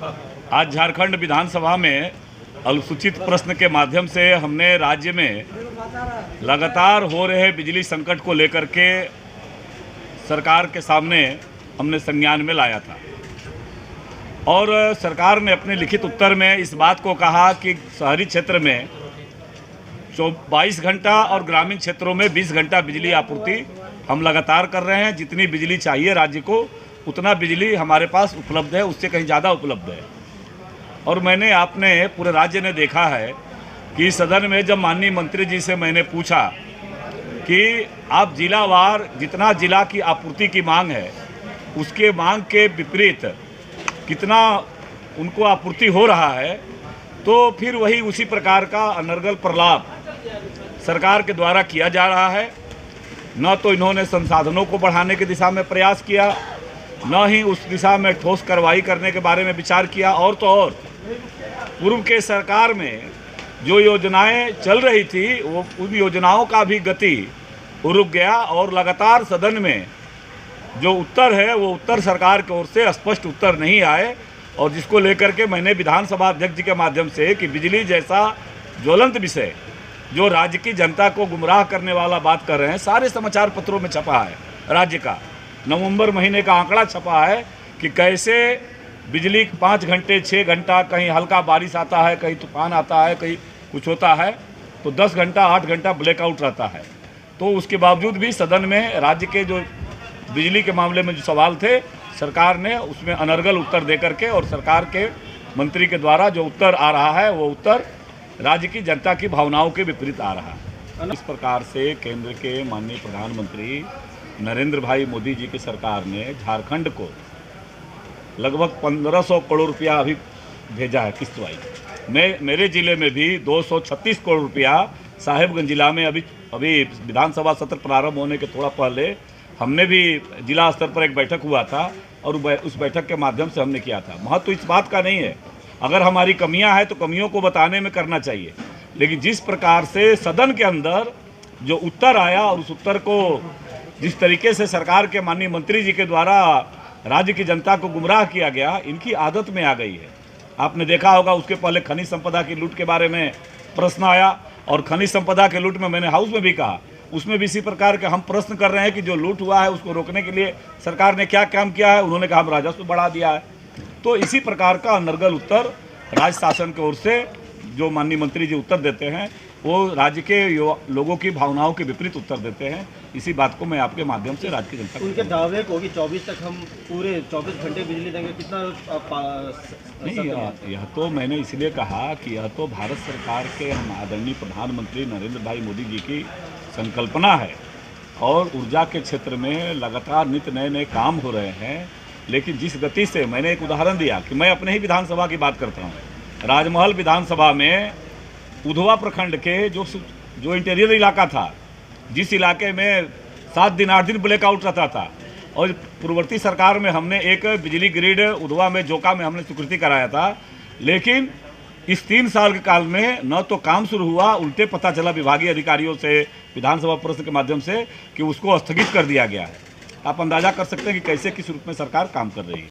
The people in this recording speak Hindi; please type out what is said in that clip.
आज झारखंड विधानसभा में अनुसूचित प्रश्न के माध्यम से हमने राज्य में लगातार हो रहे बिजली संकट को लेकर के सरकार के सामने हमने संज्ञान में लाया था और सरकार ने अपने लिखित उत्तर में इस बात को कहा कि शहरी क्षेत्र में 22 घंटा और ग्रामीण क्षेत्रों में 20 घंटा बिजली आपूर्ति हम लगातार कर रहे हैं। जितनी बिजली चाहिए राज्य को उतना बिजली हमारे पास उपलब्ध है, उससे कहीं ज़्यादा उपलब्ध है। और मैंने आपने पूरे राज्य ने देखा है कि सदन में जब माननीय मंत्री जी से मैंने पूछा कि आप जिलावार जितना जिला की आपूर्ति की मांग है उसके मांग के विपरीत कितना उनको आपूर्ति हो रहा है, तो फिर वही उसी प्रकार का अनर्गल प्रलाप सरकार के द्वारा किया जा रहा है। न तो इन्होंने संसाधनों को बढ़ाने की दिशा में प्रयास किया, न ही उस दिशा में ठोस कार्रवाई करने के बारे में विचार किया। और तो और पूर्व के सरकार में जो योजनाएं चल रही थी वो उन योजनाओं का भी गति रुक गया और लगातार सदन में जो उत्तर है वो उत्तर सरकार की ओर से स्पष्ट उत्तर नहीं आए। और जिसको लेकर के मैंने विधानसभा अध्यक्ष जी के माध्यम से कि बिजली जैसा ज्वलंत विषय जो राज्य की जनता को गुमराह करने वाला बात कर रहे हैं, सारे समाचार पत्रों में छपा है। राज्य का नवंबर महीने का आंकड़ा छपा है कि कैसे बिजली 5 घंटे 6 घंटा, कहीं हल्का बारिश आता है, कहीं तूफान आता है, कहीं कुछ होता है तो 10 घंटा 8 घंटा ब्लैकआउट रहता है। तो उसके बावजूद भी सदन में राज्य के जो बिजली के मामले में जो सवाल थे सरकार ने उसमें अनर्गल उत्तर दे करके और सरकार के मंत्री के द्वारा जो उत्तर आ रहा है वो उत्तर राज्य की जनता की भावनाओं के विपरीत आ रहा है। इस प्रकार से केंद्र के माननीय प्रधानमंत्री नरेंद्र भाई मोदी जी की सरकार ने झारखंड को लगभग 1500 करोड़ रुपया अभी भेजा है किस्त वाइज। मेरे ज़िले में भी 236 करोड़ रुपया साहेबगंज जिला में अभी विधानसभा सत्र प्रारंभ होने के थोड़ा पहले हमने भी जिला स्तर पर एक बैठक हुआ था और उस बैठक के माध्यम से हमने किया था। महत्व तो इस बात का नहीं है, अगर हमारी कमियां हैं तो कमियों को बताने में करना चाहिए, लेकिन जिस प्रकार से सदन के अंदर जो उत्तर आया और उस उत्तर को जिस तरीके से सरकार के माननीय मंत्री जी के द्वारा राज्य की जनता को गुमराह किया गया, इनकी आदत में आ गई है। आपने देखा होगा उसके पहले खनिज संपदा की लूट के बारे में प्रश्न आया और खनिज संपदा के लूट में मैंने हाउस में भी कहा, उसमें भी इसी प्रकार के हम प्रश्न कर रहे हैं कि जो लूट हुआ है उसको रोकने के लिए सरकार ने क्या काम किया है। उन्होंने कहा हम राजस्व बढ़ा दिया है। तो इसी प्रकार का अनर्गल उत्तर राज्य शासन की ओर से जो माननीय मंत्री जी उत्तर देते हैं वो राज्य के लोगों की भावनाओं के विपरीत उत्तर देते हैं। इसी बात को मैं आपके माध्यम से राज्य की जनता को उनके दावे को कि 24 तक हम पूरे 24 घंटे बिजली देंगे, कितना नहीं, यह तो मैंने इसलिए कहा कि यह तो भारत सरकार के हम आदरणीय प्रधानमंत्री नरेंद्र भाई मोदी जी की संकल्पना है और ऊर्जा के क्षेत्र में लगातार नित्य नए नए काम हो रहे हैं। लेकिन जिस गति से मैंने एक उदाहरण दिया कि मैं अपने ही विधानसभा की बात करता हूँ, राजमहल विधानसभा में उधवा प्रखंड के जो इंटीरियर इलाका था, जिस इलाके में 7 दिन 8 दिन ब्लैकआउट रहता था, और पूर्ववर्ती सरकार में हमने एक बिजली ग्रिड उधवा में जोका में हमने स्वीकृति कराया था, लेकिन इस 3 साल के काल में न तो काम शुरू हुआ, उल्टे पता चला विभागीय अधिकारियों से विधानसभा प्रश्न के माध्यम से कि उसको स्थगित कर दिया गया है। आप अंदाजा कर सकते हैं कि कैसे किस रूप में सरकार काम कर रही है।